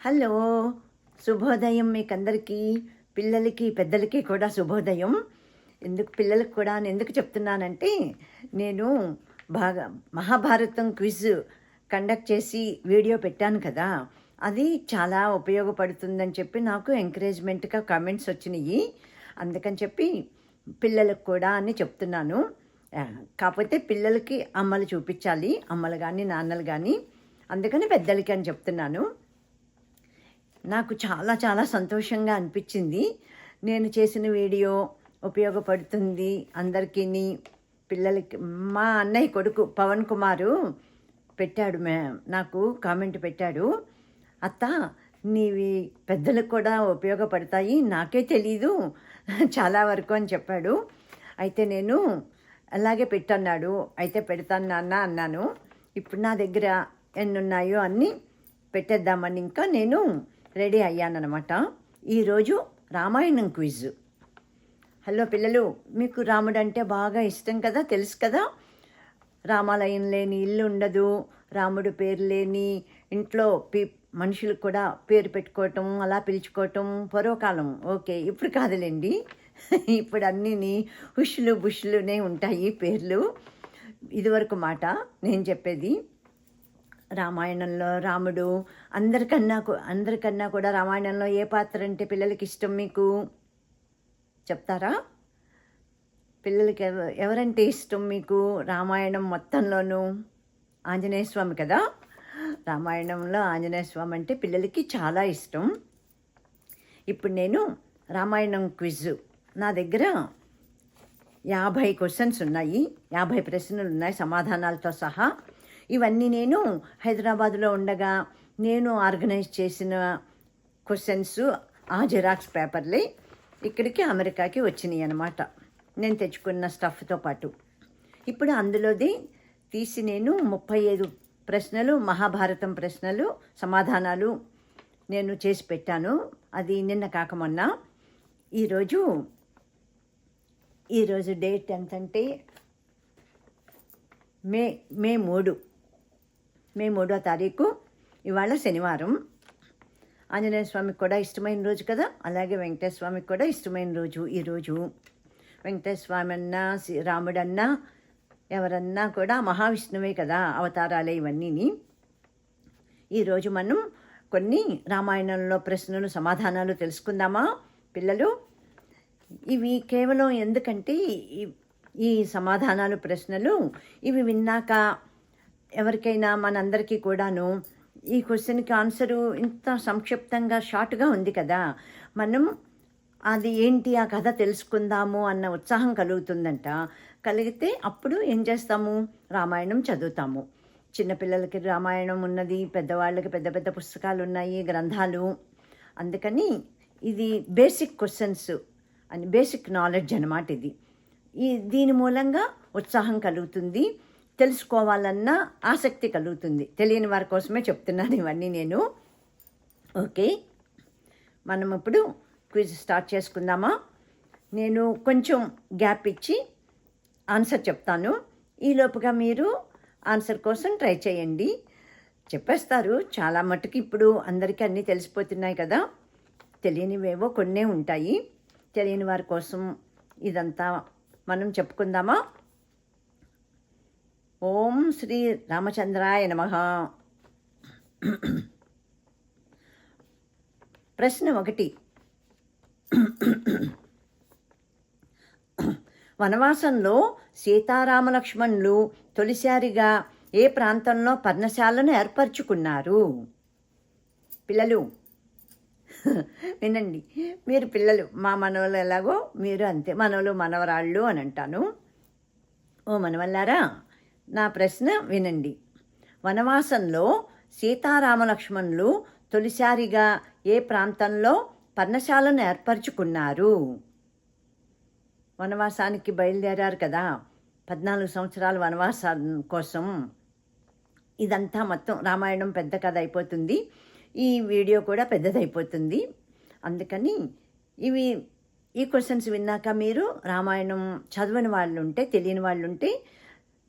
Hello, శుభోదయం మీకందరికీ. పిల్లలకి పెద్దలకి కూడా శుభోదయం. పిల్లలకు కూడా ఎందుకు చెప్తున్నానంటే, నేను బాగా మహాభారతం క్విజ్ కండక్ట్ చేసి వీడియో పెట్టాను కదా, అది చాలా ఉపయోగపడుతుందని చెప్పి నాకు ఎంకరేజ్మెంట్గా కామెంట్స్ వచ్చినాయి. అందుకని చెప్పి పిల్లలకు కూడా అని చెప్తున్నాను. కాకపోతే పిల్లలకి అమ్మలు చూపించాలి, అమ్మలు కానీ నాన్నలు కానీ, అందుకని పెద్దలకి అని చెప్తున్నాను. నాకు చాలా చాలా సంతోషంగా అనిపించింది. నేను చేసిన వీడియో ఉపయోగపడుతుంది అందరికీ. పిల్లలకి మా అన్నయ్య కొడుకు పవన్ కుమారు పెట్టాడు, నాకు కామెంట్ పెట్టాడు, అత్త నీవి పెద్దలకు కూడా ఉపయోగపడతాయి, నాకే తెలీదు చాలా వరకు అని చెప్పాడు. అయితే నేను అలాగే పెట్టన్నాడు. అయితే పెడతాను నాన్న అన్నాను. ఇప్పుడు నా దగ్గర ఎన్నున్నాయో అన్నీ పెట్టేద్దామని ఇంకా నేను రెడీ అయ్యానమాట. ఈరోజు రామాయణం క్విజ్. హలో పిల్లలు, మీకు రాముడు అంటే బాగా ఇష్టం కదా, తెలుసు కదా. రామాలయం లేని ఇల్లు ఉండదు, రాముడు పేరు లేని ఇంట్లో మనుషులు కూడా పేరు పెట్టుకోవటం, అలా పిలుచుకోవటం పూర్వకాలం. ఓకే, ఇప్పుడు కాదులేండి, ఇప్పుడు అన్నీ హుషులు బుషులునే ఉంటాయి పేర్లు. ఇదివరకు మాట నేను చెప్పేది. రామాయణంలో రాముడు అందరికన్నా కూడా రామాయణంలో ఏ పాత్ర అంటే పిల్లలకి ఇష్టం మీకు చెప్తారా? పిల్లలకి ఎవరంటే ఇష్టం మీకు రామాయణం మొత్తంలోనూ? ఆంజనేయ స్వామి కదా. రామాయణంలో ఆంజనేయ స్వామి అంటే పిల్లలకి చాలా ఇష్టం. ఇప్పుడు నేను రామాయణం క్విజ్, నా దగ్గర 50 క్వశ్చన్స్ ఉన్నాయి, 50 ప్రశ్నలు ఉన్నాయి సమాధానాలతో సహా. ఇవన్నీ నేను హైదరాబాద్లో ఉండగా నేను ఆర్గనైజ్ చేసిన క్వశ్చన్స్, ఆ జిరాక్స్ పేపర్లే ఇక్కడికి అమెరికాకి వచ్చినాయి అన్నమాట, నేను తెచ్చుకున్న స్టఫ్తో పాటు. ఇప్పుడు అందులోది తీసి నేను 35 ప్రశ్నలు, మహాభారతం ప్రశ్నలు సమాధానాలు నేను చేసి పెట్టాను. అది నిన్న కాక మొన్న. ఈరోజు డేట్ ఎంతంటే మే 3వ తారీఖు. ఇవాళ శనివారం. ఆంజనేయ స్వామికి కూడా ఇష్టమైన రోజు కదా, అలాగే వెంకటేశ్వర స్వామికి కూడా ఇష్టమైన రోజు ఈరోజు. వెంకటేశ్వర స్వామి అన్నా రాముడన్నా ఎవరన్నా కూడా మహావిష్ణువే కదా, అవతారాలే ఇవన్నీ. ఈరోజు మనం కొన్ని రామాయణంలో ప్రశ్నలు సమాధానాలు తెలుసుకుందామా పిల్లలు? ఇవి కేవలం ఎందుకంటే ఈ సమాధానాలు ప్రశ్నలు ఇవి విన్నాక ఎవరికైనా మనందరికీ కూడాను ఈ క్వశ్చన్కి ఆన్సరు ఇంత సంక్షిప్తంగా షార్ట్గా ఉంది కదా, మనం అది ఏంటి ఆ కథ తెలుసుకుందాము అన్న ఉత్సాహం కలుగుతుందంట. కలిగితే అప్పుడు ఏం చేస్తాము, రామాయణం చదువుతాము. చిన్నపిల్లలకి రామాయణం ఉన్నది, పెద్దవాళ్ళకి పెద్ద పెద్ద పుస్తకాలు ఉన్నాయి, గ్రంథాలు. అందుకని ఇది బేసిక్ క్వశ్చన్స్ అని, బేసిక్ నాలెడ్జ్ అన్నమాట ఇది. దీని మూలంగా ఉత్సాహం కలుగుతుంది, తెలుసుకోవాలన్న ఆసక్తి కలుగుతుంది. తెలియని వారి కోసమే చెప్తున్నాను ఇవన్నీ నేను. ఓకే, మనం ఇప్పుడు క్విజ్ స్టార్ట్ చేసుకుందామా? నేను కొంచెం గ్యాప్ ఇచ్చి ఆన్సర్ చెప్తాను. ఈలోపుగా మీరు ఆన్సర్ కోసం ట్రై చేయండి, చెప్పేస్తారు. చాలా మటుకు ఇప్పుడు అందరికీ అన్నీ తెలిసిపోతున్నాయి కదా, తెలియనివేవో కొన్నే ఉంటాయి. తెలియని వారి కోసం ఇదంతా మనం చెప్పుకుందామా? ఓం శ్రీ రామచంద్రాయ నమః. ప్రశ్న 1. వనవాసంలో సీతారామలక్ష్మణులు తొలిసారిగా ఏ ప్రాంతంలో పర్ణశాలను ఏర్పరచుకున్నారు? పిల్లలు వినండి, మీరు పిల్లలు, మా మనవలు ఎలాగో మీరు అంతే, మనవలు మనవరాళ్ళు అని అంటాను. ఓ మనవల్లారా, నా ప్రశ్న వినండి. వనవాసంలో సీతారామలక్ష్మణులు తొలిసారిగా ఏ ప్రాంతంలో పర్ణశాలను ఏర్పరచుకున్నారు? వనవాసానికి బయలుదేరారు కదా, 14 సంవత్సరాల వనవాసం కోసం. ఇదంతా మొత్తం రామాయణం పెద్ద కథ అయిపోతుంది, ఈ వీడియో కూడా పెద్దదైపోతుంది. అందుకని ఈ క్వశ్చన్స్ విన్నాక మీరు రామాయణం చదవని వాళ్ళు ఉంటే, తెలియని వాళ్ళు ఉంటే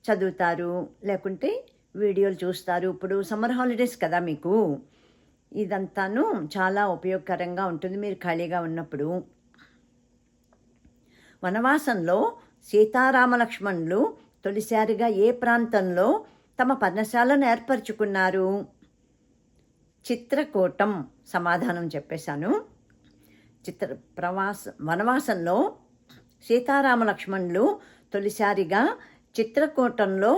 చదువుతారు, లేకుంటే వీడియోలు చూస్తారు. ఇప్పుడు సమ్మర్ హాలిడేస్ కదా మీకు, ఇదంతాను చాలా ఉపయోగకరంగా ఉంటుంది మీరు ఖాళీగా ఉన్నప్పుడు. వనవాసంలో సీతారామ లక్ష్మణులు తొలిసారిగా ఏ ప్రాంతంలో తమ పర్ణశాలను ఏర్పరచుకున్నారు? చిత్రకూటం. సమాధానం చెప్పేశాను. వనవాసంలో సీతారామ లక్ష్మణులు తొలిసారిగా చిత్రకూటంలో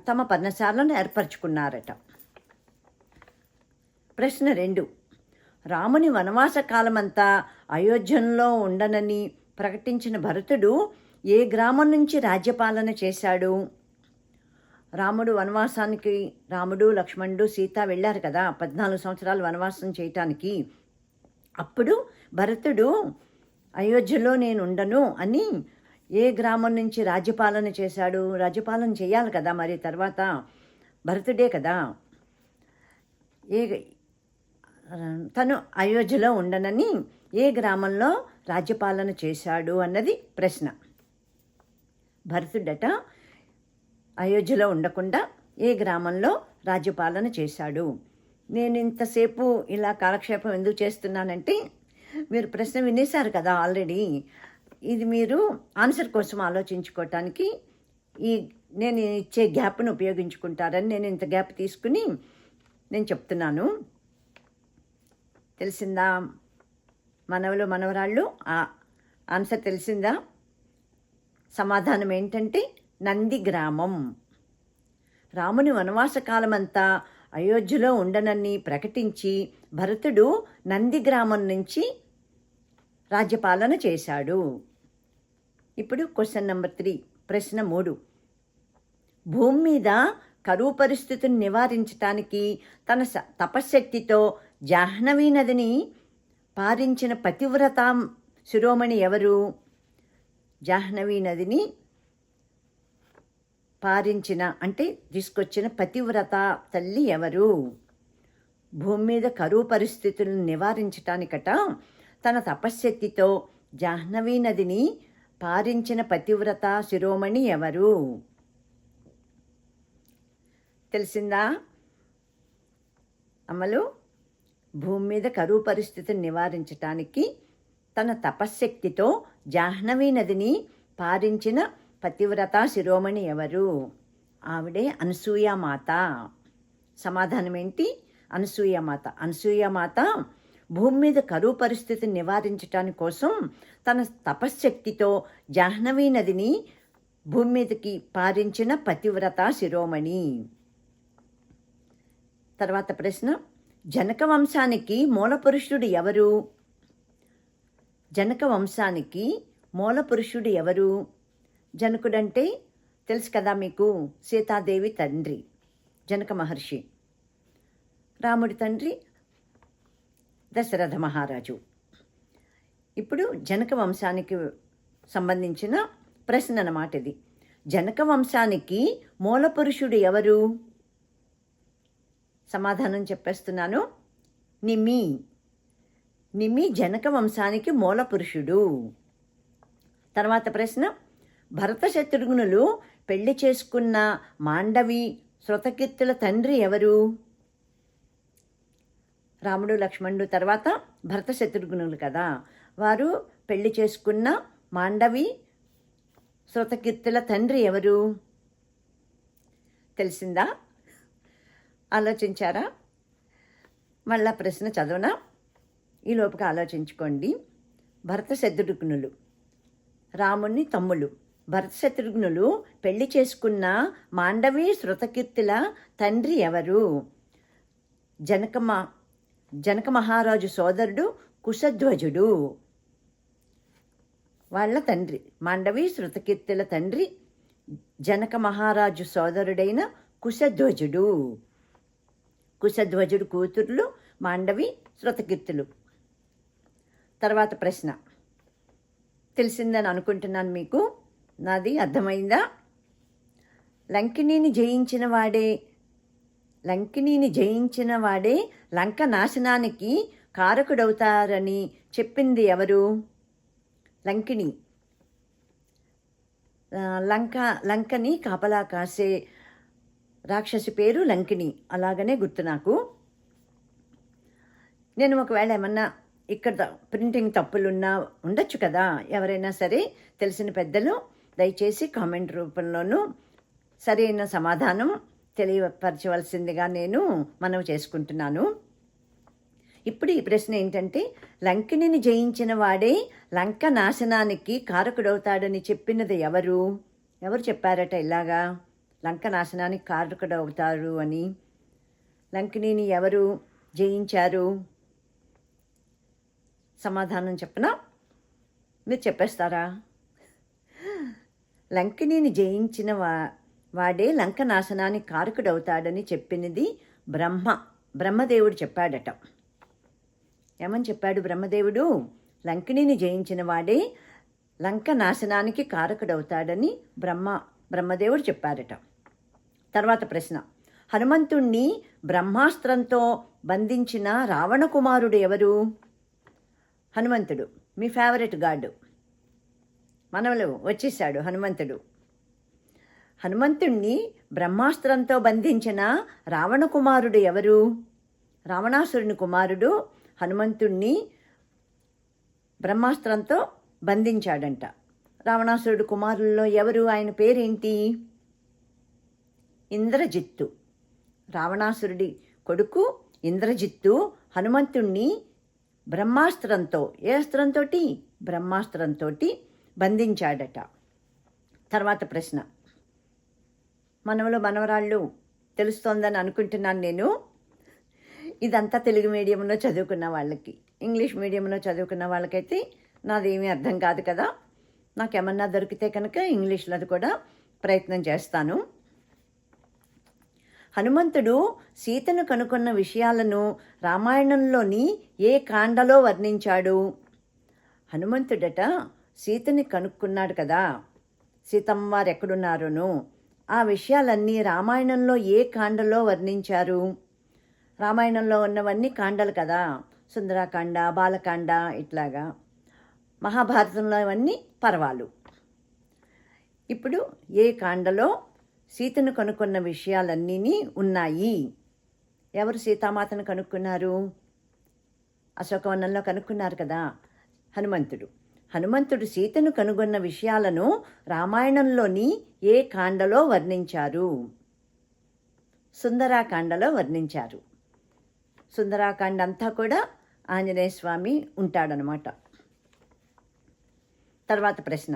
తమ పర్ణశాలను ఏర్పరచుకున్నారట. ప్రశ్న 2. రాముని వనవాస కాలమంతా అయోధ్యలో ఉండనని ప్రకటించిన భరతుడు ఏ గ్రామం నుంచి రాజ్యపాలన చేశాడు? రాముడు వనవాసానికి రాముడు లక్ష్మణుడు సీత వెళ్ళారు కదా 14 సంవత్సరాలు వనవాసం చేయటానికి. అప్పుడు భరతుడు అయోధ్యలో నేను ఉండను అని ఏ గ్రామం నుంచి రాజ్యపాలన చేశాడు? రాజ్యపాలన చేయాలి కదా మరి తర్వాత భరతుడే కదా. తను అయోధ్యలో ఉండనని ఏ గ్రామంలో రాజ్యపాలన చేశాడు అన్నది ప్రశ్న. భరతుడట అయోధ్యలో ఉండకుండా ఏ గ్రామంలో రాజ్యపాలన చేశాడు? నేను ఇంతసేపు ఇలా కాలక్షేపం ఎందుకు చేస్తున్నానంటే మీరు ప్రశ్న వినేశారు కదా ఆల్రెడీ. ఇది మీరు ఆన్సర్ కోసం ఆలోచించుకోవటానికి నేను ఇచ్చే గ్యాప్ను ఉపయోగించుకుంటారని నేను ఇంత గ్యాప్ తీసుకుని నేను చెప్తున్నాను. తెలిసిందా మనవలు మనవరాళ్ళు? ఆన్సర్ తెలిసిందా? సమాధానం ఏంటంటే నంది గ్రామం. రాముని వనవాస కాలమంతా అయోధ్యలో ఉండనని ప్రకటించి భరతుడు నంది గ్రామం నుంచి రాజ్యపాలన చేశాడు. ఇప్పుడు క్వశ్చన్ నెంబర్ 3. ప్రశ్న 3. భూమి మీద కరువు పరిస్థితిని నివారించటానికి తన తపశ్శక్తితో జాహ్నవీ నదిని పారించిన పతివ్రత శిరోమణి ఎవరు? జాహ్నవీ నదిని పారించిన అంటే తీసుకొచ్చిన పతివ్రత తల్లి ఎవరు? భూమి మీద కరువు పరిస్థితులను నివారించటానికట తన తపశ్శక్తితో జాహ్నవీ నదిని పారించిన పతివ్రత శిరోమణి ఎవరు? తెలిసిందా అమలు? భూమి మీద కరువు పరిస్థితిని నివారించటానికి తన తపశ్శక్తితో జాహ్నవీ నదిని పారించిన పతివ్రత శిరోమణి ఎవరు? ఆవిడే అనసూయామాత. సమాధానం ఏంటి? అనసూయామాత. అనసూయామాత భూమి మీద కరువు పరిస్థితిని నివారించటానికి కోసం తన తపశ్శక్తితో జాహ్నవీ నదిని భూమి మీదకి పారించిన పతివ్రత శిరోమణి. తర్వాత ప్రశ్న, జనక వంశానికి మూలపురుషుడు ఎవరు? జనక వంశానికి మూలపురుషుడు ఎవరు? జనకుడంటే తెలుసు కదా మీకు, సీతాదేవి తండ్రి జనక మహర్షి, రాముడి తండ్రి దశరథ మహారాజు. ఇప్పుడు జనక వంశానికి సంబంధించిన ప్రశ్న అన్నమాట ఇది. జనక వంశానికి మూలపురుషుడు ఎవరు? సమాధానం చెప్పేస్తున్నాను. నిమి. నిమి జనక వంశానికి మూలపురుషుడు. తర్వాత ప్రశ్న, భరత శత్రుఘ్నులు పెళ్లి చేసుకున్న మాండవి శృతకీర్తుల తండ్రి ఎవరు? రాముడు లక్ష్మణుడు తర్వాత భరత శత్రుఘ్నులు కదా, వారు పెళ్లి చేసుకున్న మాండవి శృతకీర్తుల తండ్రి ఎవరు? తెలిసిందా? ఆలోచించారా? మళ్ళా ప్రశ్న చదవనా? ఈ లోపుగా ఆలోచించుకోండి. భరత శత్రుఘ్నులు రాముని తమ్ముళ్ళు. భరత శత్రుఘ్నులు పెళ్లి చేసుకున్న మాండవి శృతకీర్తుల తండ్రి ఎవరు? జనక మహారాజు సోదరుడు కుశధ్వజుడు. వాళ్ళ తండ్రి మాండవి శృతకీర్తుల తండ్రి జనక మహారాజు సోదరుడైన కుశధ్వజుడు. కుశధ్వజుడు కూతుర్లు మాండవి శృతకీర్తులు. తర్వాత ప్రశ్న తెలిసిందని అనుకుంటున్నాను మీకు. నాది అర్థమైందా? లంకిణిని జయించిన వాడే లంక నాశనానికి కారకుడవుతారని చెప్పింది ఎవరు? లంకిణి. లంకని కాపలా కాసే రాక్షసి పేరు లంకిణి. అలాగనే గుర్తు నాకు. నేను ఒకవేళ ఏమన్నా ఇక్కడ ప్రింటింగ్ తప్పులున్నా ఉండొచ్చు కదా. ఎవరైనా సరే తెలిసిన పెద్దలు దయచేసి కామెంట్ రూపంలోనూ సరైన సమాధానం తెలియపరచవలసిందిగా నేను మనవి చేసుకుంటున్నాను. ఇప్పుడు ఈ ప్రశ్న ఏంటంటే, లంకిణిని జయించిన వాడే లంక నాశనానికి కారకుడవుతాడని చెప్పినది ఎవరు? ఎవరు చెప్పారట ఇలాగా లంక నాశనానికి కారకుడవుతారు అని? లంకిణిని ఎవరు జయించారు? సమాధానం చెప్పనా? మీరు చెప్పేస్తారా? లంకిణిని జయించిన వాడే లంక నాశనానికి కారకుడవుతాడని చెప్పినది బ్రహ్మదేవుడు చెప్పాడట. ఏమని చెప్పాడు బ్రహ్మదేవుడు? లంకిణిని జయించిన వాడే లంక నాశనానికి కారకుడవుతాడని బ్రహ్మదేవుడు చెప్పారట. తర్వాత ప్రశ్న, హనుమంతుణ్ణి బ్రహ్మాస్త్రంతో బంధించిన రావణ కుమారుడు ఎవరు? హనుమంతుడు, మీ ఫేవరెట్ గాడ్, మనవలు వచ్చేసాడు హనుమంతుడు. హనుమంతుణ్ణి బ్రహ్మాస్త్రంతో బంధించిన రావణ కుమారుడు ఎవరు? రావణాసురుని కుమారుడు హనుమంతుణ్ణి బ్రహ్మాస్త్రంతో బంధించాడంట. రావణాసురుడు కుమారుల్లో ఎవరు? ఆయన పేరేంటి? ఇంద్రజిత్తు. రావణాసురుడి కొడుకు ఇంద్రజిత్తు హనుమంతుణ్ణి బ్రహ్మాస్త్రంతో, ఏ అస్త్రంతో? బ్రహ్మాస్త్రంతో బంధించాడట. తర్వాత ప్రశ్న, మనవరాళ్ళు తెలుస్తోందని అనుకుంటున్నాను నేను. ఇదంతా తెలుగు మీడియంలో చదువుకున్న వాళ్ళకి, ఇంగ్లీష్ మీడియంలో చదువుకున్న వాళ్ళకైతే నాదేమీ అర్థం కాదు కదా. నాకేమన్నా దొరికితే కనుక ఇంగ్లీష్లో కూడా ప్రయత్నం చేస్తాను. హనుమంతుడు సీతను కనుక్కున్న విషయాలను రామాయణంలోని ఏ కాండలో వర్ణించాడు? హనుమంతుడట సీతని కనుక్కున్నాడు కదా, సీతమ్మ వారు ఎక్కడున్నారోను. ఆ విషయాలన్నీ రామాయణంలో ఏ కాండలో వర్ణించారు? రామాయణంలో ఉన్నవన్నీ కాండలు కదా, సుందరాకాండ, బాలకాండ, ఇట్లాగా. మహాభారతంలో ఇవన్నీ పర్వాలు. ఇప్పుడు ఏ కాండలో సీతను కనుక్కున్న విషయాలన్నీ ఉన్నాయి? ఎవరు సీతామాతను కనుక్కున్నారు? అశోకవనంలో కనుక్కున్నారు కదా హనుమంతుడు సీతను కనుగొన్న విషయాలను రామాయణంలోని ఏ కాండలో వర్ణించారు? సుందరాకాండలో వర్ణించారు. సుందరాకాండ అంతా కూడా ఆంజనేయ స్వామి ఉంటాడనమాట. తర్వాత ప్రశ్న,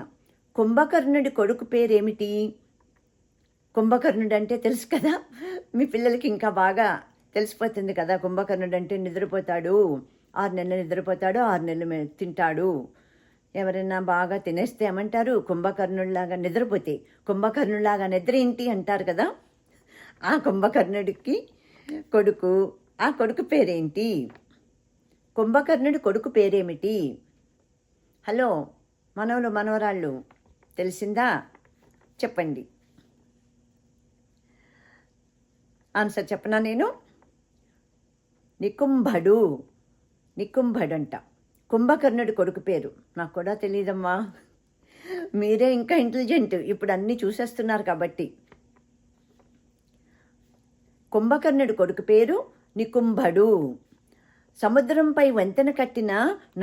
కుంభకర్ణుడి కొడుకు పేరేమిటి? కుంభకర్ణుడు అంటే తెలుసు కదా, మీ పిల్లలకి ఇంకా బాగా తెలిసిపోతుంది కదా. కుంభకర్ణుడు అంటే నిద్రపోతాడు, 6 నెలలు నిద్రపోతాడు, 6 నెలలు తింటాడు. ఎవరైనా బాగా తినేస్తే ఏమంటారు? కుంభకర్ణుడిలాగా నిద్రపోతే కుంభకర్ణుడిలాగా నిద్ర ఏంటి అంటారు కదా. ఆ కుంభకర్ణుడికి కొడుకు, ఆ కొడుకు పేరేంటి? కుంభకర్ణుడి కొడుకు పేరేమిటి? హలో మనవరాళ్ళు తెలిసిందా? చెప్పండి. ఆన్సర్ చెప్పనా నేను? నికుంభడు అంట కుంభకర్ణుడి కొడుకు పేరు. నాకు కూడా తెలియదమ్మా, మీరే ఇంకా ఇంటెలిజెంట్, ఇప్పుడు అన్నీ చూసేస్తున్నారు కాబట్టి. కుంభకర్ణుడి కొడుకు పేరు నికుంభడు. సముద్రంపై వంతెన కట్టిన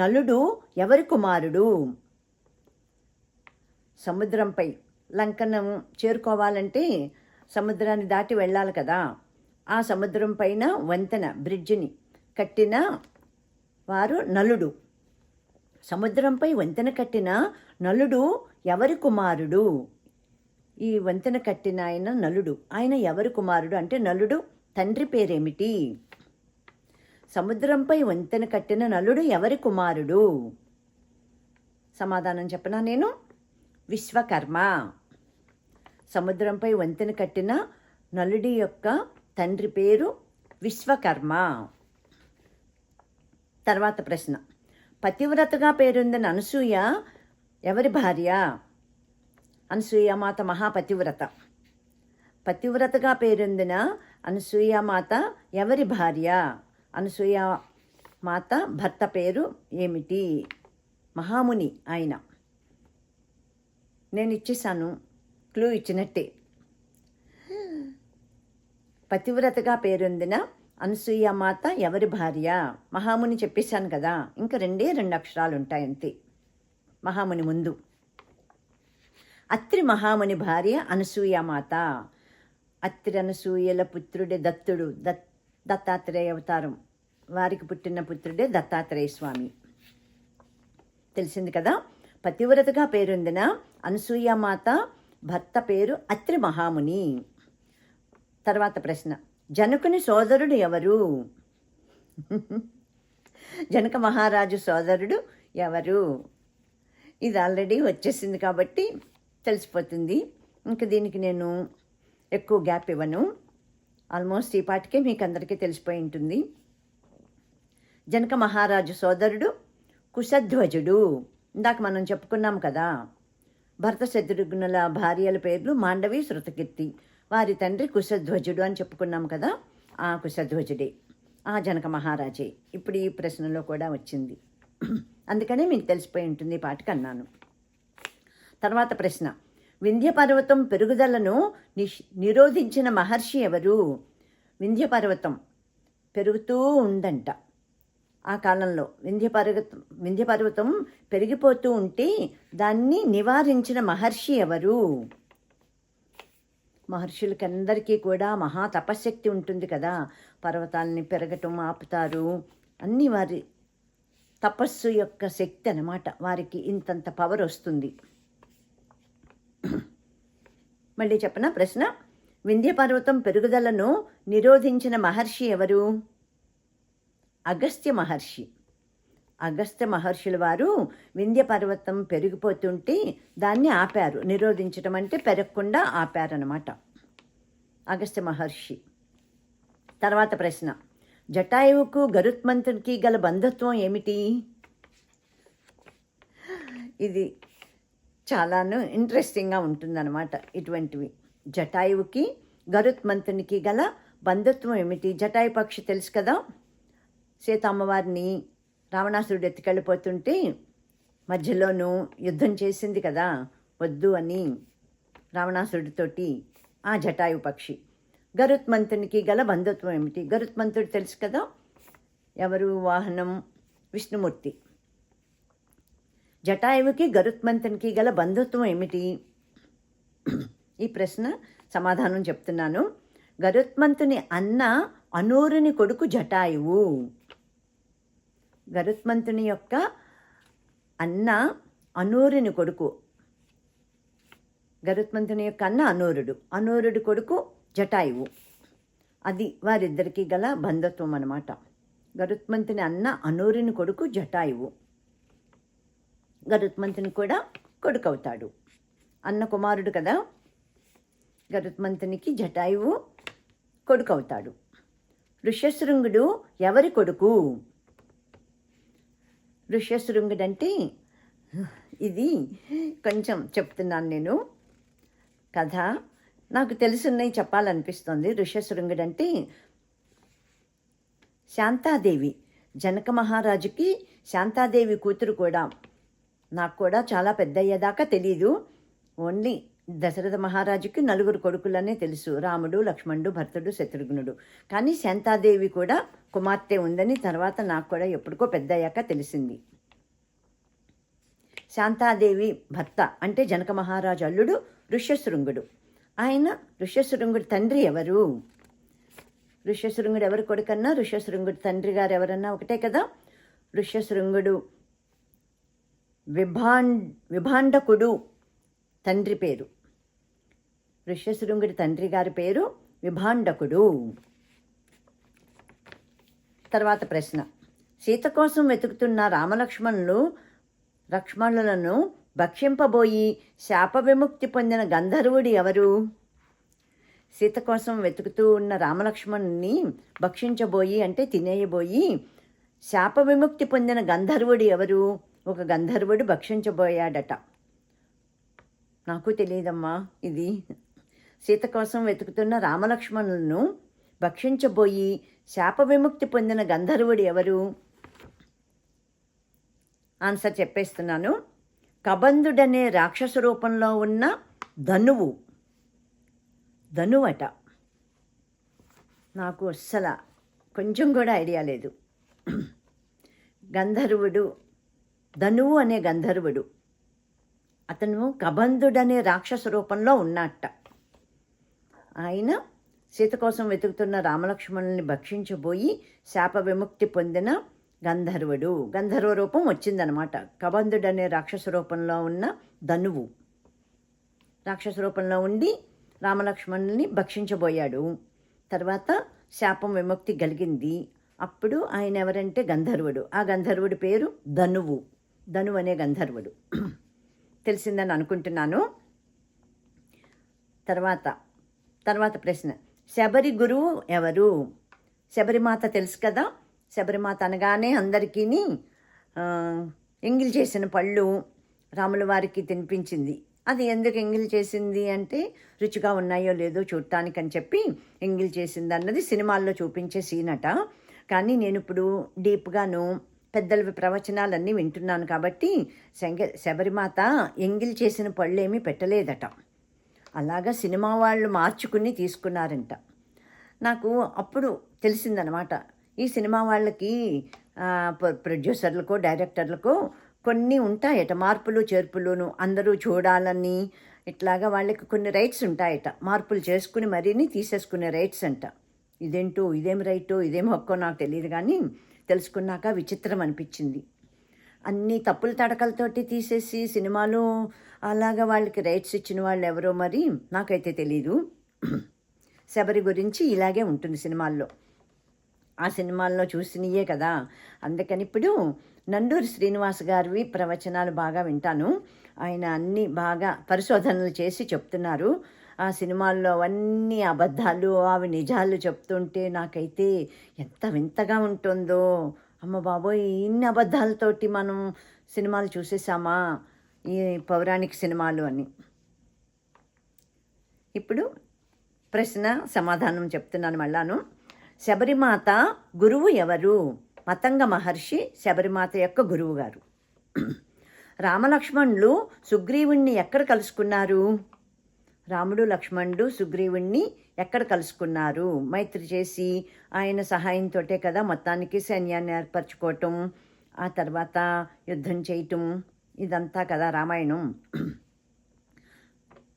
నలుడు ఎవరి కుమారుడు? సముద్రంపై లంకను చేరుకోవాలంటే సముద్రాన్ని దాటి వెళ్ళాలి కదా. ఆ సముద్రం పైన వంతెన, బ్రిడ్జిని కట్టిన వారు నలుడు. సముద్రంపై వంతెన కట్టిన నలుడు ఎవరి కుమారుడు? ఈ వంతెన కట్టిన ఆయన నలుడు. ఆయన ఎవరి కుమారుడు అంటే నలుడు తండ్రి పేరేమిటి? సముద్రంపై వంతెన కట్టిన నలుడు ఎవరి కుమారుడు? సమాధానం చెప్పనా నేను? విశ్వకర్మ. సముద్రంపై వంతెన కట్టిన నలుడి యొక్క తండ్రి పేరు విశ్వకర్మ. తర్వాత ప్రశ్న, పతివ్రతగా పేరొందిన అనసూయ ఎవరి భార్య? అనసూయమాత మహాపతివ్రత. పతివ్రతగా పేరొందిన అనసూయమాత ఎవరి భార్య? అనసూయమాత భర్త పేరు ఏమిటి? మహాముని ఆయన. నేను ఇచ్చేసాను, క్లూ ఇచ్చినట్టే. పతివ్రతగా పేరొందిన అనసూయమాత ఎవరి భార్య? మహాముని చెప్పేశాను కదా, ఇంకా రెండు అక్షరాలు ఉంటాయి అంతే మహాముని ముందు. అత్రి మహాముని భార్య అనసూయమాత. అత్రి అనసూయల పుత్రుడే దత్తుడు, దత్తాత్రేయ అవతారం. వారికి పుట్టిన పుత్రుడే దత్తాత్రేయ స్వామి. తెలిసింది కదా. పతివ్రతగా పేరొందిన అనసూయమాత భర్త పేరు అత్రి మహాముని. తర్వాత ప్రశ్న, జనకుని సోదరుడు ఎవరు? జనక మహారాజు సోదరుడు ఎవరు? ఇది ఆల్రెడీ వచ్చేసింది కాబట్టి తెలిసిపోతుంది. ఇంకా దీనికి నేను ఎక్కువ గ్యాప్ ఇవ్వను. ఆల్మోస్ట్ ఈ పాటికే మీకు అందరికీ తెలిసిపోయి ఉంటుంది. జనక మహారాజు సోదరుడు కుశధ్వజుడు. ఇందాక మనం చెప్పుకున్నాం కదా. భరత శత్రుఘ్నుల భార్యల పేర్లు మాండవి, శృతకీర్తి. వారి తండ్రి కుశధ్వజుడు అని చెప్పుకున్నాం కదా. ఆ కుశధ్వజుడే, ఆ జనక మహారాజే. ఇప్పుడు ఈ ప్రశ్నలో కూడా వచ్చింది, అందుకనే మీకు తెలిసిపోయి ఉంటుంది ఈ పాటికి అన్నాను. తర్వాత ప్రశ్న, వింధ్య పర్వతం పెరుగుదలను నిరోధించిన మహర్షి ఎవరు? వింధ్య పర్వతం పెరుగుతూ ఉందంట ఆ కాలంలో. వింధ్య పర్వతం పెరిగిపోతూ ఉంటే దాన్ని నివారించిన మహర్షి ఎవరు? మహర్షులకందరికీ కూడా మహా తపశ్శక్తి ఉంటుంది కదా. పర్వతాలని పెరగటం ఆపుతారు. అన్నీ వారి తపస్సు యొక్క శక్తి అన్నమాట. వారికి ఇంతంత పవర్ వస్తుంది. మళ్ళీ చెప్పనా ప్రశ్న, వింధ్య పర్వతం పెరుగుదలను నిరోధించిన మహర్షి ఎవరు? అగస్త్య మహర్షి. అగస్త్య మహర్షుల వారు వింధ్య పర్వతం పెరిగిపోతుంటే దాన్ని ఆపారు. నిరోధించడం అంటే పెరగకుండా ఆపారనమాట అగస్త్య మహర్షి. తర్వాత ప్రశ్న, జటాయువుకు గరుత్మంతుడికి గల బంధుత్వం ఏమిటి? ఇది చాలాను ఇంట్రెస్టింగ్గా ఉంటుందన్నమాట ఇటువంటివి. జటాయువుకి గరుత్మంతునికి గల బంధుత్వం ఏమిటి? జటాయు పక్షి తెలుసు కదా. సీత అమ్మవారిని రావణాసురుడు ఎత్తుకెళ్ళిపోతుంటే మధ్యలోనూ యుద్ధం చేసింది కదా వద్దు అని రావణాసురుడితోటి. ఆ జటాయు పక్షి. గరుత్మంతునికి గల బంధుత్వం ఏమిటి? గరుత్మంతుడు తెలుసు కదా. ఎవరు? వాహనం విష్ణుమూర్తి. జటాయువుకి గరుత్మంతునికి గల బంధుత్వం ఏమిటి? ఈ ప్రశ్న సమాధానం చెప్తున్నాను. గరుత్మంతుని అన్న అనూరుని కొడుకు జటాయువు. గరుత్మంతుని యొక్క అన్న అనూరుని కొడుకు. గరుత్మంతుని యొక్క అన్న అనూరుడు కొడుకు జటాయువు. అది వారిద్దరికీ గల బంధుత్వం అన్నమాట. గరుత్మంతుని అన్న అనూరుని కొడుకు జటాయువు. గరుత్మంతుని కూడా కొడుకు అవుతాడు. అన్న కుమారుడు కదా. గరుత్మంతునికి జటాయువు కొడుకు అవుతాడు. ఋష్యశృంగుడు ఎవరి కొడుకు? ఋష్యశృంగుడు అంటే ఇది కొంచెం చెప్తున్నాను నేను కథ. నాకు తెలుసున్నవి చెప్పాలనిపిస్తుంది. ఋష్యశృంగుడు అంటే శాంతాదేవి. జనక మహారాజుకి శాంతాదేవి కూతురు కూడా. నాకు కూడా చాలా పెద్ద అయ్యేదాకా తెలీదు. ఓన్లీ దశరథ మహారాజుకి 4 కొడుకులనే తెలుసు. రాముడు, లక్ష్మణుడు, భరతుడు, శత్రుఘ్నుడు. కానీ శాంతాదేవి కూడా కుమార్తె ఉందని తర్వాత నాకు కూడా ఎప్పటికో పెద్ద అయ్యాక తెలిసింది. శాంతాదేవి భర్త అంటే జనక మహారాజు అల్లుడు ఋష్యశృంగుడు. ఆయన ఋష్యశృంగుడి తండ్రి ఎవరు? ఋష్యశృంగుడు ఎవరి కొడుకన్నా ఋష్యశృంగుడి తండ్రి గారు ఎవరన్నా ఒకటే కదా. ఋష్యశృంగుడు విభాండకుడు తండ్రి పేరు. ఋష్యశృంగుడి తండ్రి గారి పేరు విభాండకుడు. తర్వాత ప్రశ్న, సీత కోసం వెతుకుతున్న లక్ష్మణులను భక్షింపబోయి శాప విముక్తి పొందిన గంధర్వుడు ఎవరు? సీత కోసం వెతుకుతూ ఉన్న రామలక్ష్మణుని భక్షించబోయి అంటే తినేయబోయి శాప విముక్తి పొందిన గంధర్వుడు ఎవరు? ఒక గంధర్వుడు భక్షించబోయాడట. నాకు తెలియదమ్మా ఇది. సీత కోసం వెతుకుతున్న రామలక్ష్మణులను భక్షించబోయి శాప విముక్తి పొందిన గంధర్వుడు ఎవరు? ఆన్సర్ చెప్పేస్తున్నాను. కబంధుడనే రాక్షస రూపంలో ఉన్న ధనువట. నాకు అస్సలు కొంచెం కూడా ఐడియా లేదు. గంధర్వుడు, ధనువు అనే గంధర్వుడు, అతను కబంధుడనే రాక్షస రూపంలో ఉన్నట్ట. ఆయన సీత కోసం వెతుకుతున్న రామలక్ష్మణుల్ని భక్షించబోయి శాప విముక్తి పొందిన గంధర్వుడు. గంధర్వ రూపం వచ్చిందనమాట. కబంధుడనే రాక్షస రూపంలో ఉన్న ధనువు రాక్షస రూపంలో ఉండి రామలక్ష్మణుల్ని భక్షించబోయాడు. తర్వాత శాపం విముక్తి కలిగింది. అప్పుడు ఆయన ఎవరంటే గంధర్వుడు. ఆ గంధర్వుడి పేరు ధనువు. ధనువు అనే గంధర్వుడు. తెలిసిందని అనుకుంటున్నాను. తర్వాత ప్రశ్న, శబరి గురువు ఎవరు? శబరిమాత తెలుసు కదా. శబరిమాత అనగానే అందరికీ ఎంగిల్ చేసిన పళ్ళు రాముల వారికి తినిపించింది. అది ఎందుకు ఎంగిల్ చేసింది అంటే రుచిగా ఉన్నాయో లేదో చూడటానికి అని చెప్పి ఎంగిల్ చేసింది అన్నది సినిమాల్లో చూపించే సీన్ అట. కానీ నేను ఇప్పుడు డీప్గాను పెద్దల ప్రవచనాలన్నీ వింటున్నాను కాబట్టి శబరిమాత ఎంగిల్ చేసిన పళ్ళేమీ పెట్టలేదట. అలాగా సినిమా వాళ్ళు మార్చుకుని తీసుకున్నారంట. నాకు అప్పుడు తెలిసిందనమాట. ఈ సినిమా వాళ్ళకి ప్రొడ్యూసర్లకో డైరెక్టర్లకో కొన్ని ఉంటాయట, మార్పులు చేర్పులును. అందరూ చూడాలని ఇట్లాగా వాళ్ళకి కొన్ని రైట్స్ ఉంటాయట. మార్పులు చేసుకుని మరీని తీసేసుకునే రైట్స్ అంట. ఇదేంటో, ఇదేం రైటో, ఇదేం హక్కో నాకు తెలియదు. కానీ తెలుసుకున్నాక విచిత్రం అనిపించింది. అన్ని తప్పుల తడకలతోటి తీసేసి సినిమాలు అలాగా వాళ్ళకి రైట్స్ ఇచ్చిన వాళ్ళు ఎవరో మరి నాకైతే తెలీదు. శబరి గురించి ఇలాగే ఉంటుంది సినిమాల్లో. ఆ సినిమాల్లో చూసినయే కదా. అందుకని ఇప్పుడు నండూరి శ్రీనివాస్ గారివి ప్రవచనాలు బాగా వింటాను. ఆయన అన్నీ బాగా పరిశోధనలు చేసి చెప్తున్నారు. ఆ సినిమాల్లో అవన్నీ అబద్ధాలు, అవి నిజాలు చెప్తుంటే నాకైతే ఎంత వింతగా ఉంటుందో. అమ్మ బాబోయ్, ఇన్ని అబద్ధాలతోటి మనం సినిమాలు చూసేసామా, ఈ పౌరాణిక సినిమాలు అని. ఇప్పుడు ప్రశ్న సమాధానం చెప్తున్నాను మళ్ళాను. శబరిమాత గురువు ఎవరు? మతంగ మహర్షి శబరిమాత యొక్క గురువు గారు. రామలక్ష్మణులు సుగ్రీవుణ్ణి ఎక్కడ కలుసుకున్నారు? రాముడు లక్ష్మణుడు సుగ్రీవుణ్ణి ఎక్కడ కలుసుకున్నారు? మైత్రి చేసి ఆయన సహాయంతోటే కదా మొత్తానికి సైన్యాన్ని ఏర్పరచుకోవటం, ఆ తర్వాత యుద్ధం చేయటం, ఇదంతా కదా రామాయణం.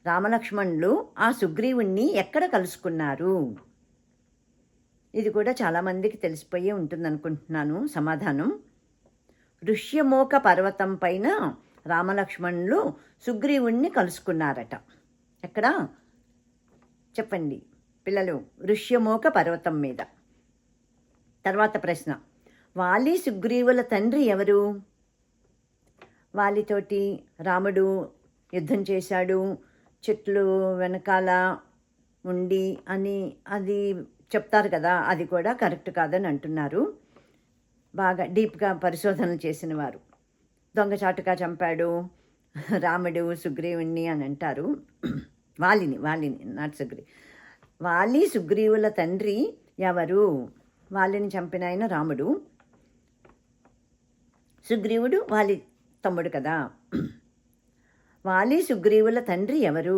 రామలక్ష్మణులు ఆ సుగ్రీవుణ్ణి ఎక్కడ కలుసుకున్నారు? ఇది కూడా చాలామందికి తెలిసిపోయే ఉంటుందనుకుంటున్నాను సమాధానం. ఋష్యమూక పర్వతం పైన రామలక్ష్మణులు సుగ్రీవుణ్ణి కలుసుకున్నారట. ఎక్కడ చెప్పండి పిల్లలు? ఋష్యమూక పర్వతం మీద. తర్వాత ప్రశ్న, వాలి సుగ్రీవుల తండ్రి ఎవరు? వాలితోటి రాముడు యుద్ధం చేశాడు, చెట్లు వెనకాల ఉండి అని అది చెప్తారు కదా. అది కూడా కరెక్ట్ కాదని అంటున్నారు బాగా డీప్గా పరిశోధనలు చేసిన వారు. దొంగచాటుగా చంపాడు రాముడు సుగ్రీవుణ్ణి అని అంటారు. వాలిని నాట్ సుగ్రీ. వాలి సుగ్రీవుల తండ్రి ఎవరు? వాలిని చంపిన ఆయన రాముడు, సుగ్రీవుడు వాలి తమ్ముడు కదా. వాలి సుగ్రీవుల తండ్రి ఎవరు?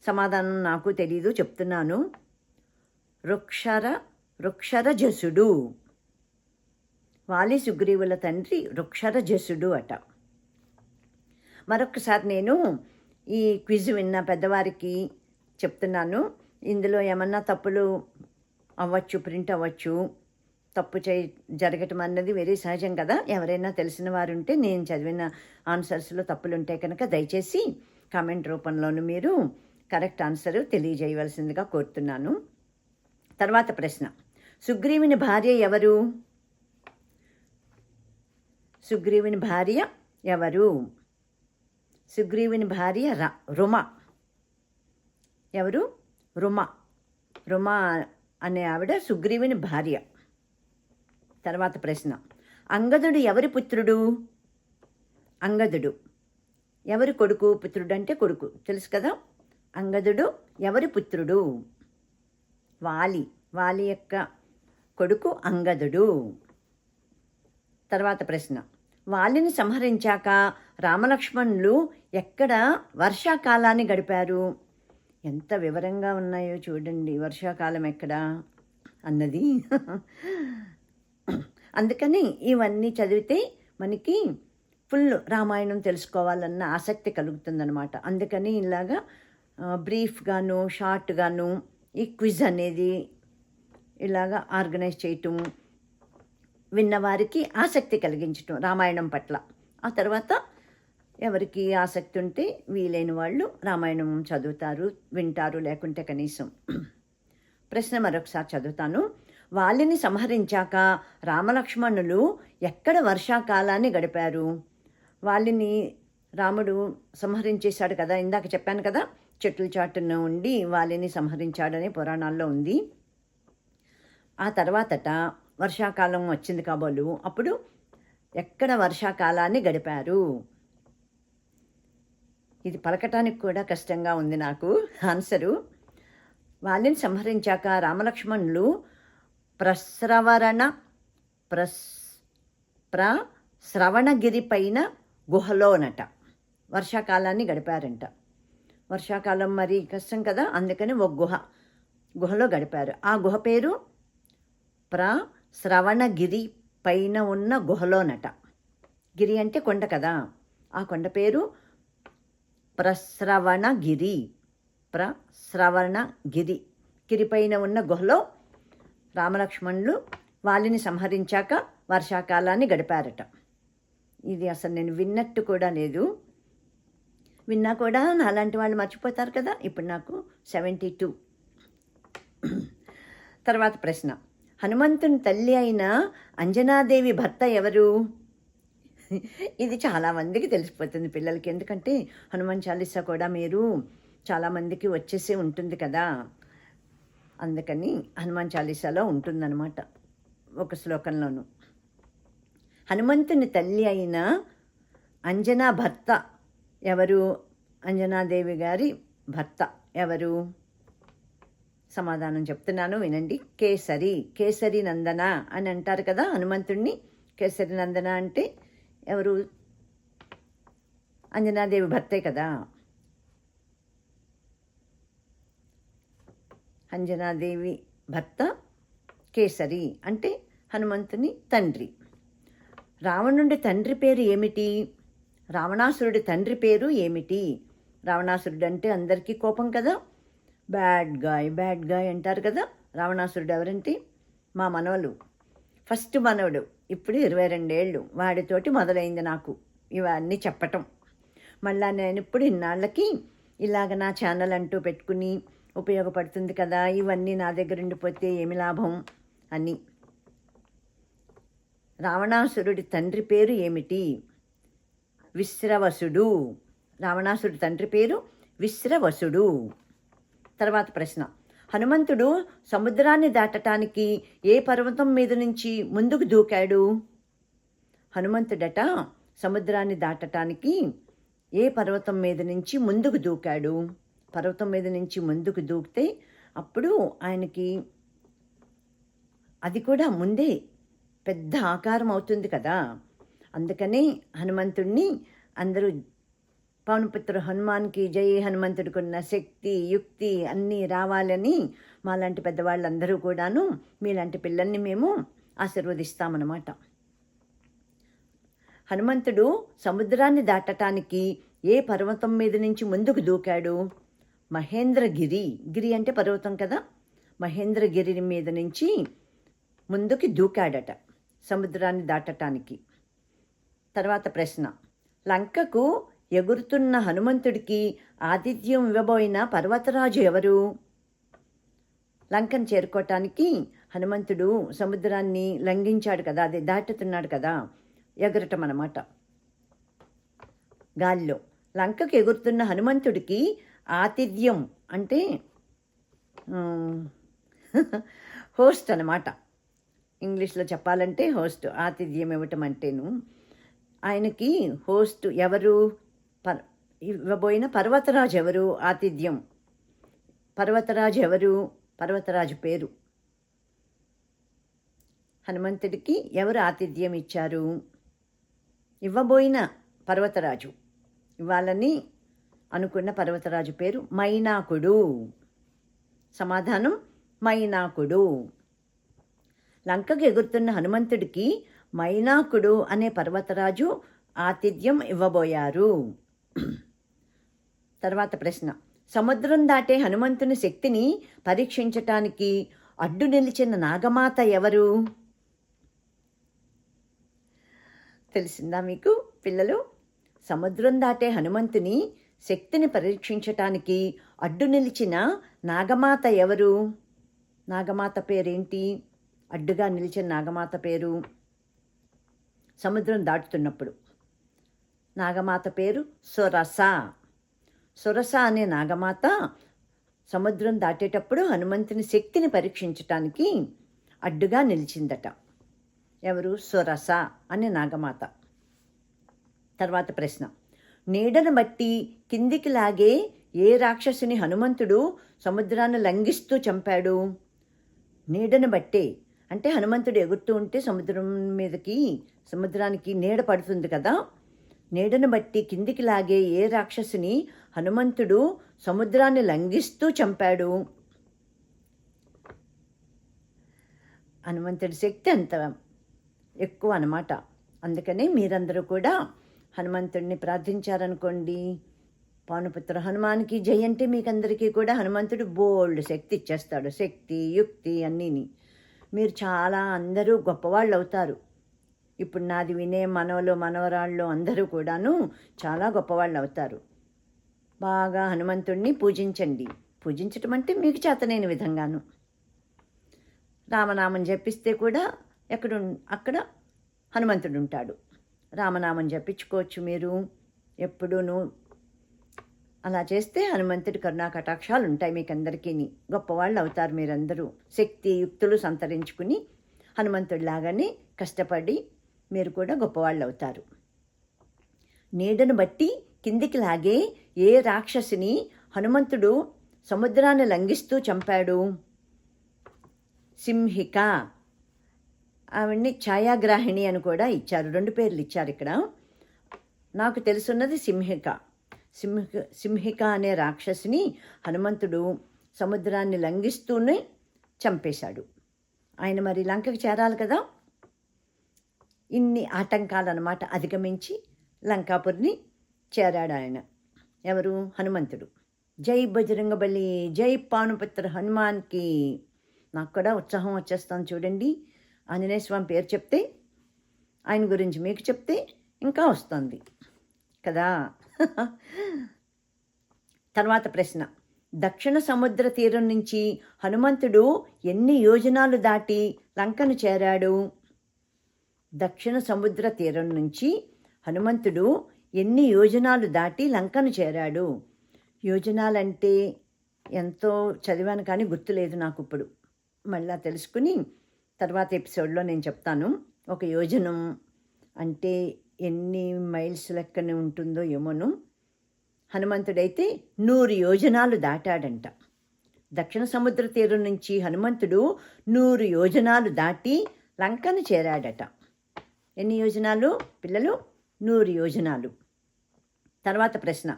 సమాధానం నాకు తెలీదు, చెప్తున్నాను. రుక్షరజసుడు. వాలి సుగ్రీవుల తండ్రి రుక్షరజసుడు అట. మరొకసారి నేను ఈ క్విజ్ విన్న పెద్దవారికి చెప్తున్నాను. ఇందులో ఏమన్నా తప్పులు అవ్వచ్చు, ప్రింట్ అవ్వచ్చు. తప్పు జరగటం అన్నది వెరీ సహజం కదా. ఎవరైనా తెలిసిన వారు ఉంటే నేను చదివిన ఆన్సర్స్లో తప్పులు ఉంటే కనుక దయచేసి కామెంట్ రూపంలోనూ మీరు కరెక్ట్ ఆన్సర్ తెలియజేయవలసిందిగా కోరుతున్నాను. తర్వాత ప్రశ్న, సుగ్రీవుని భార్య ఎవరు? సుగ్రీవుని భార్య ఎవరు? సుగ్రీవుని భార్య రుమ. ఎవరు? రుమ అనే ఆవిడ సుగ్రీవుని భార్య. తర్వాత ప్రశ్న, అంగదుడు ఎవరి పుత్రుడు? అంగదుడు ఎవరి కొడుకు? పుత్రుడు అంటే కొడుకు తెలుసు కదా. అంగదుడు ఎవరి పుత్రుడు? వాలి యొక్క కొడుకు అంగదుడు. తర్వాత ప్రశ్న, వాలిని సంహరించాక రామలక్ష్మణులు ఎక్కడ వర్షాకాలాన్ని గడిపారు? ఎంత వివరంగా ఉన్నాయో చూడండి. వర్షాకాలం ఎక్కడ? అన్నది. అందుకని ఇవన్నీ చదివితే మనకి ఫుల్ రామాయణం తెలుసుకోవాలన్న ఆసక్తి కలుగుతుందనమాట. అందుకని ఇలాగా బ్రీఫ్గాను షార్ట్గాను ఈ క్విజ్ అనేది ఇలాగా ఆర్గనైజ్ చేయటం, విన్నవారికి ఆసక్తి కలిగించటం రామాయణం పట్ల. ఆ తర్వాత ఎవరికి ఆసక్తి ఉంటే వీలైన వాళ్ళు రామాయణం చదువుతారు, వింటారు, లేకుంటే కనీసం. ప్రశ్న మరొకసారి చదువుతాను. వాలిని సంహరించాక రామలక్ష్మణులు ఎక్కడ వర్షాకాలాన్ని గడిపారు? వాలిని రాముడు సంహరించేశాడు కదా, ఇందాక చెప్పాను కదా, చెట్ల చాటున ఉండి వాలిని సంహరించాడని పురాణాల్లో ఉంది. ఆ తర్వాతట వర్షాకాలం వచ్చింది కాబోలు, అప్పుడు ఎక్కడ వర్షాకాలాన్ని గడిపారు? ఇది పలకటానికి కూడా కష్టంగా ఉంది నాకు ఆన్సరు. వాలిని సంహరించాక రామలక్ష్మణులు ప్రశ్రవణగిరి పైన గుహలోనట వర్షాకాలాన్ని గడిపారంట. వర్షాకాలం మరి కష్టం కదా, అందుకని ఒక గుహలో గడిపారు. ఆ గుహ పేరు ప్రశ్రవణగిరి పైన ఉన్న గుహలోనట. గిరి అంటే కొండ కదా, ఆ కొండ పేరు ప్రశ్రవణగిరి. ప్రశ్రవణగిరి గిరిపైన ఉన్న గుహలో రామలక్ష్మణులు వాలిని సంహరించాక వర్షాకాలాన్ని గడిపారట. ఇది అసలు నేను విన్నట్టు కూడా లేదు. విన్నా కూడా నాలాంటి వాళ్ళు మర్చిపోతారు కదా. ఇప్పుడు నాకు 72. తర్వాత ప్రశ్న. హనుమంతుని తల్లి అయిన అంజనాదేవి భర్త ఎవరు? ఇది చాలామందికి తెలిసిపోతుంది పిల్లలకి, ఎందుకంటే హనుమాన్ చాలీసా కూడా మీరు చాలామందికి వచ్చేసే ఉంటుంది కదా. అందుకని హనుమాన్ చాలీసాలో ఉంటుందన్నమాట ఒక శ్లోకంలోను. హనుమంతుని తల్లి అయిన అంజనా భర్త ఎవరు? అంజనాదేవి గారి భర్త ఎవరు? సమాధానం చెప్తున్నాను వినండి. కేసరి. కేసరి నందన అని అంటారు కదా హనుమంతుడిని. కేసరి నందన అంటే ఎవరు? అంజనాదేవి భర్తే కదా. అంజనాదేవి భర్త కేసరి అంటే హనుమంతుని తండ్రి. రావణుడి తండ్రి పేరు ఏమిటి? రావణాసురుడి తండ్రి పేరు ఏమిటి? రావణాసురుడు అంటే అందరికీ కోపం కదా, బ్యాడ్ గాయ్ అంటారు కదా. రావణాసురుడు ఎవరంటే మా మనవలు, ఫస్ట్ మనవడు, ఇప్పుడు 22 ఏళ్ళు, వాడితోటి మొదలైంది నాకు ఇవన్నీ చెప్పటం. మళ్ళా నేను ఇప్పుడు ఇన్నాళ్ళకి ఇలాగ నా ఛానల్ అంటూ పెట్టుకుని ఉపయోగపడుతుంది కదా, ఇవన్నీ నా దగ్గర ఉండిపోతే ఏమి లాభం అని. రావణాసురుడి తండ్రి పేరు ఏమిటి? విశ్రవసుడు. రావణాసురుడి తండ్రి పేరు విశ్రవసుడు. తర్వాత ప్రశ్న. హనుమంతుడు సముద్రాన్ని దాటటానికి ఏ పర్వతం మీద నుంచి ముందుకు దూకాడు? హనుమంతుడట సముద్రాన్ని దాటటానికి ఏ పర్వతం మీద నుంచి ముందుకు దూకాడు? పర్వతం మీద నుంచి ముందుకు దూకితే అప్పుడు ఆయనకి అది కూడా ముందే పెద్ద ఆకారం అవుతుంది కదా. అందుకని హనుమంతుడిని అందరూ పవనపుత్ర హనుమాన్కి జై, హనుమంతుడికి ఉన్న శక్తి యుక్తి అన్నీ రావాలని మాలాంటి పెద్దవాళ్ళందరూ కూడాను మీలాంటి పిల్లల్ని మేము ఆశీర్వదిస్తామన్నమాట. హనుమంతుడు సముద్రాన్ని దాటటానికి ఏ పర్వతం మీద నుంచి ముందుకు దూకాడు? మహేంద్రగిరి. గిరి అంటే పర్వతం కదా, మహేంద్రగిరి మీద నుంచి ముందుకి దూకాడట సముద్రాన్ని దాటటానికి. తర్వాత ప్రశ్న. లంకకు ఎగురుతున్న హనుమంతుడికి ఆతిథ్యం ఇవ్వబోయిన పర్వతరాజు ఎవరు? లంకను చేరుకోవటానికి హనుమంతుడు సముద్రాన్ని లంఘించాడు కదా, అది దాటుతున్నాడు కదా, ఎగరటం అన్నమాట గాల్లో. లంకకు ఎగురుతున్న హనుమంతుడికి ఆతిథ్యం అంటే హోస్ట్ అన్నమాట. ఇంగ్లీష్లో చెప్పాలంటే హోస్ట్. ఆతిథ్యం ఇవ్వటం అంటేను ఆయనకి హోస్ట్ ఎవరు? ఇవ్వబోయిన పర్వతరాజు ఎవరు? ఆతిథ్యం. పర్వతరాజు ఎవరు? పర్వతరాజు పేరు. హనుమంతుడికి ఎవరు ఆతిథ్యం ఇచ్చారు? ఇవ్వబోయిన పర్వతరాజు, ఇవ్వాలని అనుకున్న పర్వతరాజు పేరు మైనాకుడు. సమాధానం మైనాకుడు. లంకకు ఎగురుతున్న హనుమంతుడికి మైనాకుడు అనే పర్వతరాజు ఆతిథ్యం ఇవ్వబోయారు. తర్వాత ప్రశ్న, సముద్రం దాటే హనుమంతుని శక్తిని పరీక్షించటానికి అడ్డు నిలిచిన నాగమాత ఎవరు? తెలిసిందా మీకు పిల్లలు? సముద్రం దాటే హనుమంతుని శక్తిని పరీక్షించటానికి అడ్డు నిలిచిన నాగమాత ఎవరు? నాగమాత పేరేంటి? అడ్డుగా నిలిచిన నాగమాత పేరు సముద్రం దాటుతున్నప్పుడు నాగమాత పేరు సురస. సురస అనే నాగమాత సముద్రం దాటేటప్పుడు హనుమంతుని శక్తిని పరీక్షించటానికి అడ్డుగా నిలిచిందట. ఎవరు? సురస అనే నాగమాత. తర్వాత ప్రశ్న, నీడను బట్టి కిందికి లాగే ఏ రాక్షసుని హనుమంతుడు సముద్రాన్ని లంఘిస్తూ చంపాడు? నీడను బట్టే అంటే హనుమంతుడు ఎగురుతూ ఉంటే సముద్రానికి నీడ పడుతుంది కదా. నీడను బట్టి కిందికి లాగే ఏ రాక్షసుని హనుమంతుడు సముద్రాన్ని లంఘిస్తూ చంపాడు? హనుమంతుడి శక్తి అంత ఎక్కువ అన్నమాట. అందుకని మీరందరూ కూడా హనుమంతుడిని ప్రార్థించారనుకోండి, పానుపుత్ర హనుమాన్కి జై అంటే మీకందరికీ కూడా హనుమంతుడు బోల్డ్ శక్తి ఇచ్చేస్తాడు. శక్తి, యుక్తి అన్నీని. మీరు చాలా అందరూ గొప్పవాళ్ళు అవుతారు. ఇప్పుడు నాది వినే మనవలు మనవరాళ్ళు అందరూ కూడాను చాలా గొప్పవాళ్ళు అవుతారు. బాగా హనుమంతుడిని పూజించండి. పూజించటం అంటే మీకు చేతనైన విధంగాను. రామనామం జపిస్తే కూడా అక్కడ హనుమంతుడు ఉంటాడు. రామనామం జపించుకోవచ్చు మీరు ఎప్పుడూను. అలా చేస్తే హనుమంతుడి కరుణా కటాక్షాలు ఉంటాయి మీకందరికీ. గొప్పవాళ్ళు అవుతారు మీరందరూ. శక్తి యుక్తులు సంతరించుకుని హనుమంతుడిలాగానే కష్టపడి మీరు కూడా గొప్పవాళ్ళు అవుతారు. నీడను బట్టి కిందికి లాగే ఏ రాక్షసిని హనుమంతుడు సముద్రాన్ని లంఘిస్తూ చంపాడు? సింహిక. ఆవిడ్ని ఛాయాగ్రాహిణి అని కూడా ఇచ్చారు. 2 పేర్లు ఇచ్చారు ఇక్కడ. నాకు తెలుసున్నది సింహిక. సింహిక అనే రాక్షసిని హనుమంతుడు సముద్రాన్ని లంఘిస్తూనే చంపేశాడు. ఆయన మరి లంకకి చేరాలి కదా. ఇన్ని ఆటంకాలన్నమాట అధిగమించి లంకాపురిని చేరాడు ఆయన. ఎవరు? హనుమంతుడు. జై బజరంగబలి, జై పానుపుత్ర హనుమాన్కి. నాకు కూడా ఉత్సాహం వచ్చేస్తాను చూడండి. ఆంజనేయ స్వామి పేరు చెప్తే, ఆయన గురించి మీకు చెప్తే ఇంకా వస్తుంది కదా. తర్వాత ప్రశ్న, దక్షిణ సముద్ర తీరం నుంచి హనుమంతుడు ఎన్ని యోజనాలు దాటి లంకను చేరాడు? దక్షిణ సముద్ర తీరం నుంచి హనుమంతుడు ఎన్ని యోజనాలు దాటి లంకను చేరాడు? యోజనాలంటే ఎంతో చదివాను కానీ గుర్తులేదు నాకు ఇప్పుడు. మళ్ళా తెలుసుకుని తర్వాత ఎపిసోడ్లో నేను చెప్తాను. ఒక యోజనం అంటే ఎన్ని మైల్స్ లెక్కన ఉంటుందో ఏమోను. హనుమంతుడైతే 100 యోజనాలు దాటాడంట. దక్షిణ సముద్ర తీరం నుంచి హనుమంతుడు 100 యోజనాలు దాటి లంకను చేరాడట. ఎన్ని యోజనాలు పిల్లలు? 100 యోజనాలు. తర్వాత ప్రశ్న,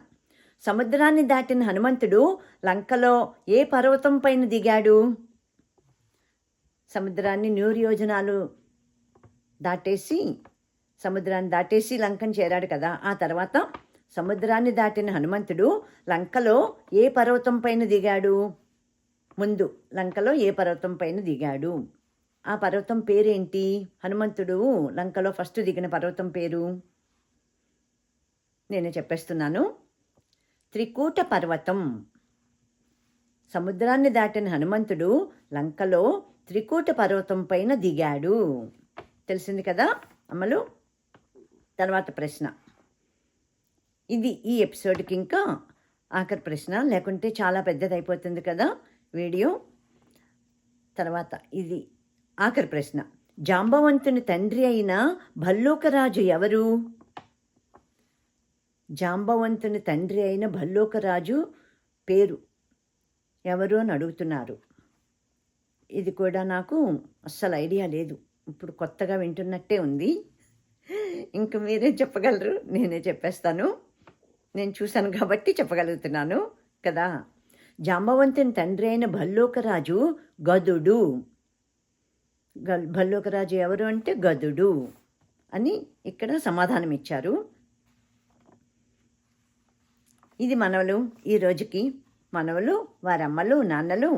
సముద్రాన్ని దాటిన హనుమంతుడు లంకలో ఏ పర్వతం పైన దిగాడు? సముద్రాన్ని 100 యోజనాలు దాటేసి సముద్రాన్ని దాటేసి లంకను చేరాడు కదా. ఆ తర్వాత సముద్రాన్ని దాటిన హనుమంతుడు లంకలో ఏ పర్వతం పైన దిగాడు? ముందు లంకలో ఏ పర్వతం పైన దిగాడు? ఆ పర్వతం పేరేంటి? హనుమంతుడు లంకలో ఫస్ట్ దిగిన పర్వతం పేరు నేనే చెప్పేస్తున్నాను. త్రికూట పర్వతం. సముద్రాన్ని దాటిన హనుమంతుడు లంకలో త్రికూట పర్వతం పైన దిగాడు. తెలిసింది కదా అమ్మలు. తర్వాత ప్రశ్న, ఇది ఈ ఎపిసోడ్కి ఇంకా ఆఖరి ప్రశ్న, లేకుంటే చాలా పెద్దది అయిపోతుంది కదా వీడియో. తర్వాత ఇది ఆఖరి ప్రశ్న, జాంబవంతుని తండ్రి అయిన భల్లూకరాజు ఎవరు? జాంబవంతుని తండ్రి అయిన భల్లూకరాజు పేరు ఎవరు అని అడుగుతున్నారు. ఇది కూడా నాకు అస్సలు ఐడియా లేదు. ఇప్పుడు కొత్తగా వింటున్నట్టే ఉంది. ఇంక మీరే చెప్పగలరు, నేనే చెప్పేస్తాను. నేను చూశాను కాబట్టి చెప్పగలుగుతున్నాను కదా. జాంబవంతుని తండ్రి అయిన భల్లూకరాజు గదుడు. భల్లూకరాజు ఎవరు అంటే గదుడు అని ఇక్కడ సమాధానం ఇచ్చారు. ఇది మనవలు. ఈ రోజుకి మనవలు, వారమ్మలు, నాన్నలు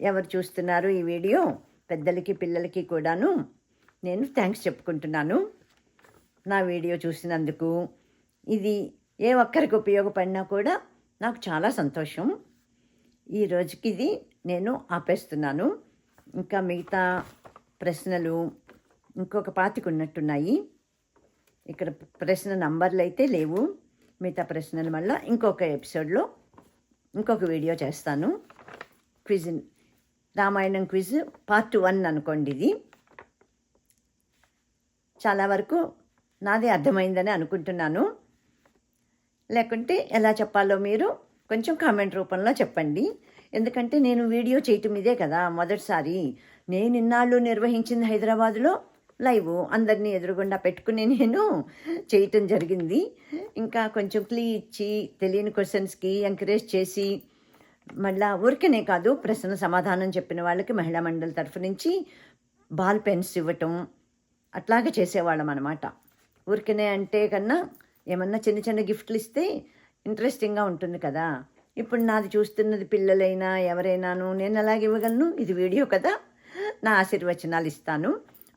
ఎవరు చూస్తున్నారు ఈ వీడియో, పెద్దలకి పిల్లలకి కూడాను నేను థ్యాంక్స్ చెప్పుకుంటున్నాను నా వీడియో చూసినందుకు. ఇది ఏ ఒక్కరికి ఉపయోగపడినా కూడా నాకు చాలా సంతోషం. ఈ రోజుకి ఇది నేను ఆపేస్తున్నాను. ఇంకా మిగతా ప్రశ్నలు ఇంకొక 25 ఉన్నట్టున్నాయి. ఇక్కడ ప్రశ్న నంబర్లు అయితే లేవు. మిగతా ప్రశ్నలు మళ్ళీ ఇంకొక ఎపిసోడ్లో ఇంకొక వీడియో చేస్తాను. క్విజ్, రామాయణం క్విజ్ పార్ట్ 1 అనుకోండి. ఇది చాలా వరకు నాది అర్థమైందని అనుకుంటున్నాను. లేకుంటే ఎలా చెప్పాలో మీరు కొంచెం కామెంట్ రూపంలో చెప్పండి. ఎందుకంటే నేను వీడియో చేయటం ఇదే కదా మొదటిసారి. నేను ఇన్నాళ్ళు నిర్వహించింది హైదరాబాదులో లైవ్, అందరినీ ఎదురుగుండా పెట్టుకుని నేను చేయటం జరిగింది. ఇంకా కొంచెం క్లీ ఇచ్చి తెలియని క్వశ్చన్స్కి ఎంకరేజ్ చేసి, మళ్ళా ఊరికనే కాదు, ప్రశ్న సమాధానం చెప్పిన వాళ్ళకి మహిళా మండలి తరఫు నుంచి బాల్ పెన్స్ ఇవ్వటం అట్లాగే చేసేవాళ్ళం అనమాట. ఊరికనే అంటే కన్నా ఏమన్నా చిన్న చిన్న గిఫ్ట్లు ఇస్తే ఇంట్రెస్టింగ్గా ఉంటుంది కదా. ఇప్పుడు నాది చూస్తున్నది పిల్లలైనా ఎవరైనాను, నేను అలాగే ఇవ్వగలను. ఇది వీడియో కదా, నా ఆశీర్వచనాలు ఇస్తాను.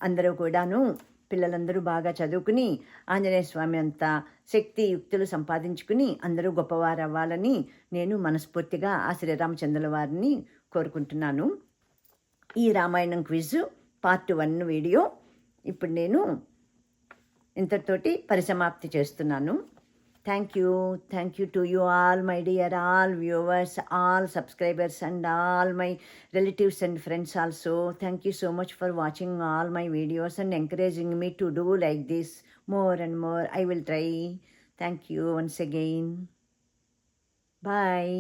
అందరూ కూడాను, పిల్లలందరూ బాగా చదువుకుని ఆంజనేయ స్వామి అంత శక్తి యుక్తులు సంపాదించుకుని అందరూ గొప్పవారు అవ్వాలని నేను మనస్ఫూర్తిగా ఆ శ్రీరామచంద్రుల వారిని కోరుకుంటున్నాను. ఈ రామాయణం క్విజ్ పార్ట్ 1 వీడియో ఇప్పుడు నేను ఇంతటితోటి పరిసమాప్తి చేస్తున్నాను. Thank you to you all my dear all viewers, all subscribers and all my relatives and friends also. Thank you so much for watching all my videos and encouraging me to do like this more and more. I will try. Thank you once again. Bye.